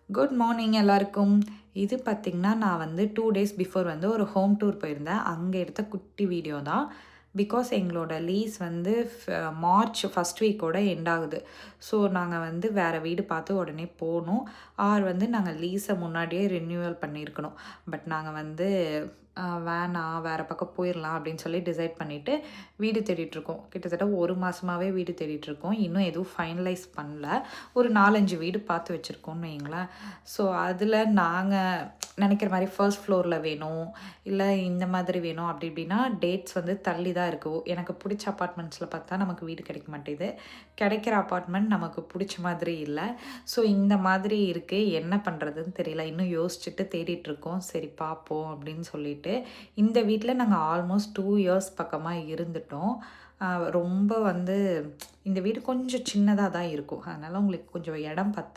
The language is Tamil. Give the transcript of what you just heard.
குட் மார்னிங் எல்லாருக்கும். இது பார்த்திங்கன்னா, நான் வந்து 2 டேஸ் பிஃபோர் வந்து ஒரு ஹோம் டூர் போயிருந்தேன். அங்கே எடுத்த குட்டி வீடியோ தான். பிகாஸ் எங்களோட லீஸ் வந்து மார்ச் ஃபர்ஸ்ட் வீக்கோட எண்ட் ஆகுது. ஸோ நாங்கள் வந்து வேறு வீடு பார்த்து உடனே போகணும். வந்து நாங்கள் லீஸை முன்னாடியே ரினியூவல் பண்ணியிருக்கணும். பட் நாங்கள் வந்து வேணாம், வேறு பக்கம் போயிடலாம் அப்படின்னு சொல்லி டிசைட் பண்ணிவிட்டு வீடு தேடிட்டுருக்கோம். கிட்டத்தட்ட 1 மாதமாகவே வீடு தேடிட்டுருக்கோம். இன்னும் எதுவும் ஃபைனலைஸ் பண்ணல. ஒரு 4, 5 வீடு பார்த்து வச்சுருக்கோம்னு வைங்களேன். ஸோ அதில் நாங்கள் நினைக்கிற மாதிரி ஃபர்ஸ்ட் ஃப்ளோரில் வேணும், இல்லை இந்த மாதிரி வேணும் அப்படி இப்படின்னா டேட்ஸ் வந்து தள்ளி தான் இருக்குது. எனக்கு பிடிச்ச அப்பார்ட்மெண்ட்ஸில் பார்த்தா நமக்கு வீடு கிடைக்க மாட்டேது. கிடைக்கிற அப்பார்ட்மெண்ட் நமக்கு பிடிச்ச மாதிரி இல்லை. ஸோ இந்த மாதிரி இருக்குது. என்ன பண்ணுறதுன்னு தெரியல. இன்னும் யோசிச்சுட்டு தேடிட்டுருக்கோம். சரி பார்ப்போம் அப்படின்னு சொல்லிட்டு இந்த வீட்டில் நாங்கள் ஆல்மோஸ்ட் 2 இயர்ஸ் பக்கமாக இருந்துட்டோம். ரொம்ப வந்து இந்த வீடு கொஞ்சம் சின்னதாக தான் இருக்கும். அதனால் உங்களுக்கு கொஞ்சம் இடம் பத்தா